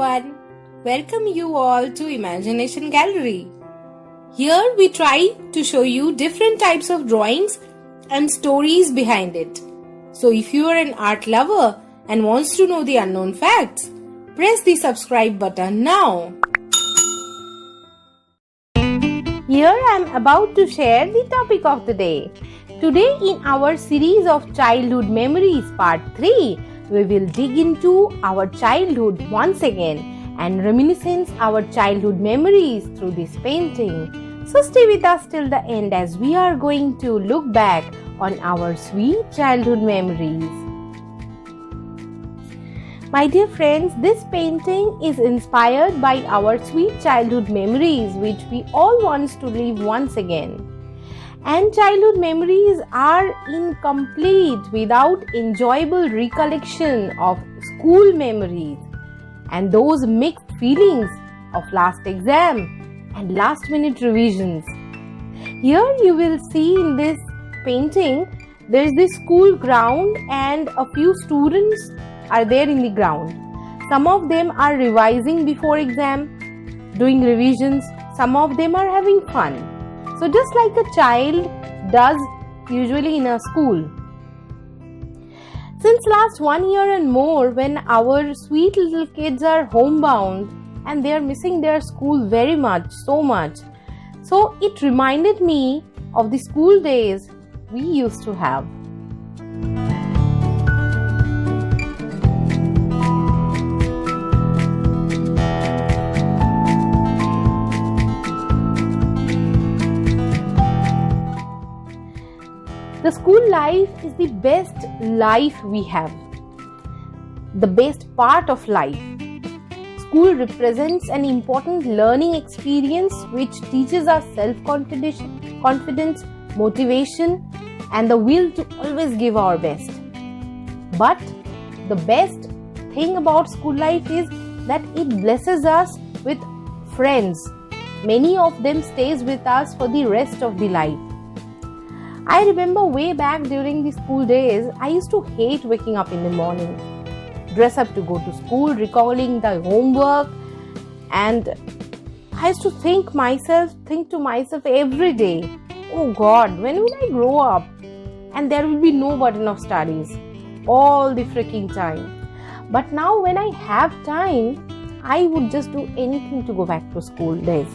everyone. Welcome you all to Imagination Gallery. Here we try to show you different types of drawings and stories behind it. So if you are an art lover and wants to know the unknown facts, press the subscribe button now. Here I am about to share the topic of the day. Today in our series of childhood memories part 3, we will dig into our childhood once again and reminiscence our childhood memories through this painting. So stay with us till the end as we are going to look back on our sweet childhood memories. My dear friends, this painting is inspired by our sweet childhood memories which we all want to live once again. And childhood memories are incomplete without enjoyable recollection of school memories and those mixed feelings of last exam and last minute revisions. Here you will see in this painting there is this school ground and a few students are there in the ground. Some of them are revising before exam, doing revisions. Some of them are having fun. So just like a child does usually in a school. Since last 1 year and more, when our sweet little kids are homebound and they are missing their school very much, so much. So it reminded me of the school days we used to have. The school life is the best life we have, the best part of life. School represents an important learning experience which teaches us self-confidence, motivation, and the will to always give our best. But the best thing about school life is that it blesses us with friends. Many of them stays with us for the rest of the life. I remember way back during the school days, I used to hate waking up in the morning, dress up to go to school, recalling the homework, and I used to think to myself every day, oh God, when will I grow up? And there will be no burden of studies all the freaking time. But now when I have time, I would just do anything to go back to school days.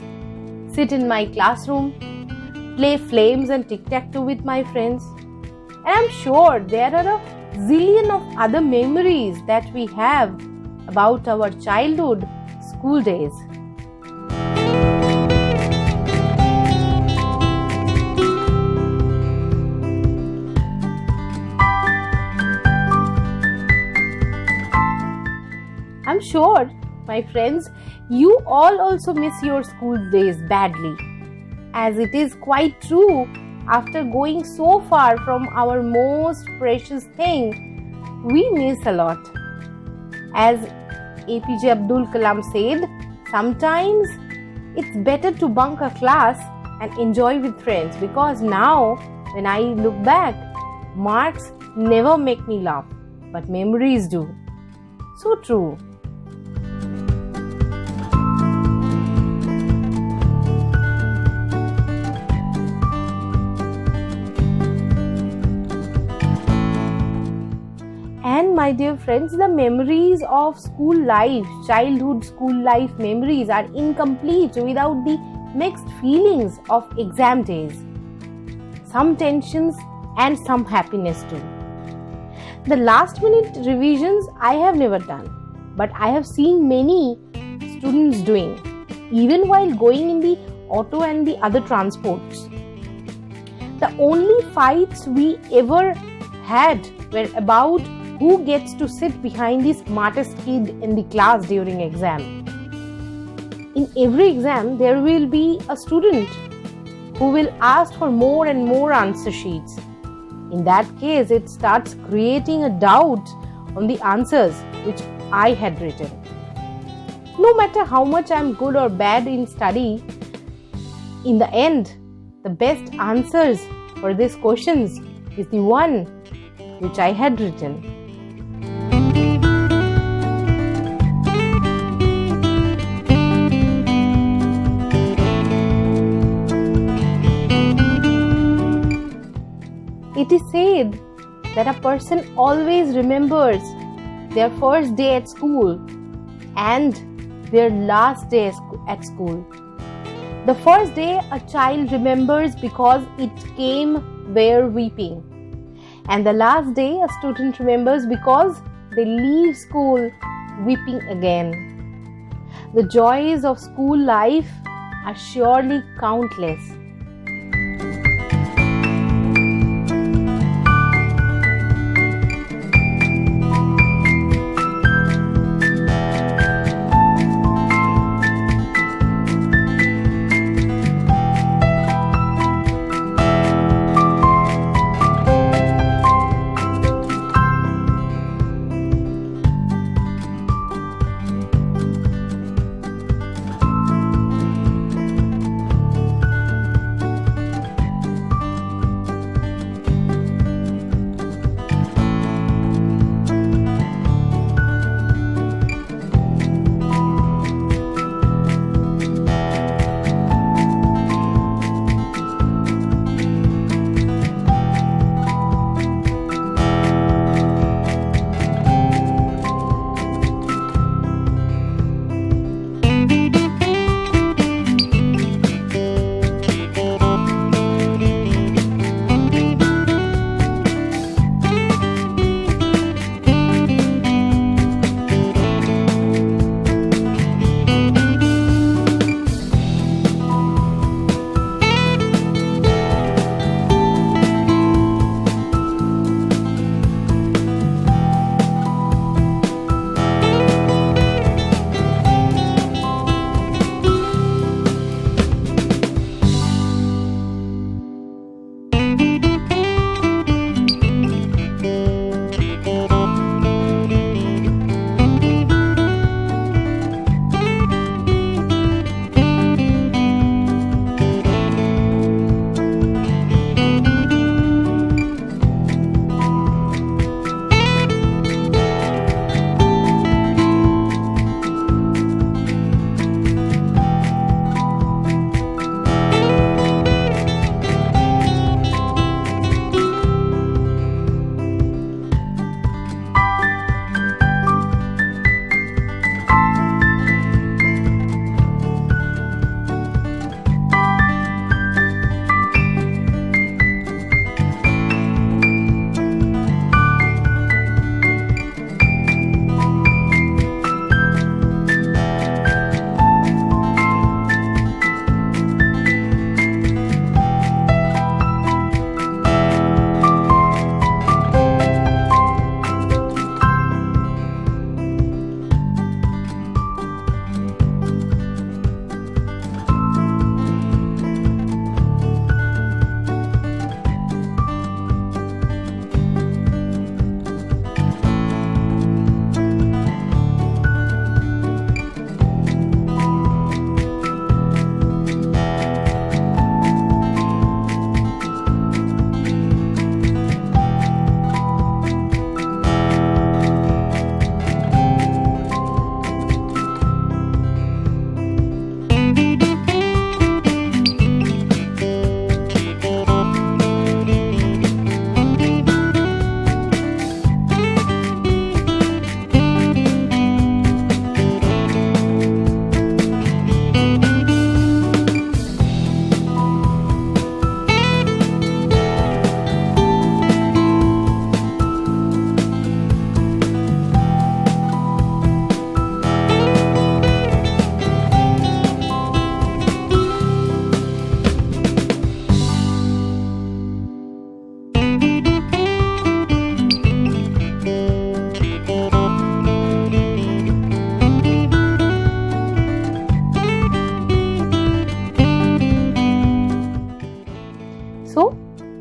Sit in my classroom, play flames and tic-tac-toe with my friends. And I'm sure there are a zillion of other memories that we have about our childhood school days. I'm sure, my friends, you all also miss your school days badly. As it is quite true, after going so far from our most precious thing, we miss a lot. As APJ Abdul Kalam said, sometimes it's better to bunk a class and enjoy with friends, because now when I look back, marks never make me laugh, but memories do. So true. And my dear friends, the memories of school life, childhood school life memories are incomplete without the mixed feelings of exam days. Some tensions and some happiness too. The last minute revisions I have never done, but I have seen many students doing, even while going in the auto and the other transports. The only fights we ever had were about who gets to sit behind the smartest kid in the class during exam. In every exam, there will be a student who will ask for more and more answer sheets. In that case, it starts creating a doubt on the answers which I had written. No matter how much I am good or bad in study, in the end, the best answers for these questions is the one which I had written. It is said that a person always remembers their first day at school and their last day at school. The first day a child remembers because it came where weeping. And the last day a student remembers because they leave school weeping again. The joys of school life are surely countless.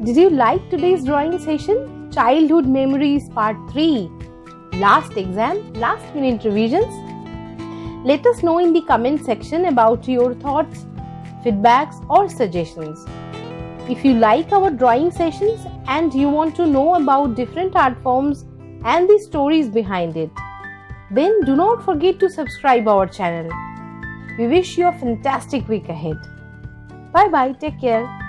Did you like today's drawing session? Childhood Memories Part 3. Last exam, last minute revisions. Let us know in the comment section about your thoughts, feedbacks or suggestions. If you like our drawing sessions and you want to know about different art forms and the stories behind it, then do not forget to subscribe our channel. We wish you a fantastic week ahead. Bye bye, take care.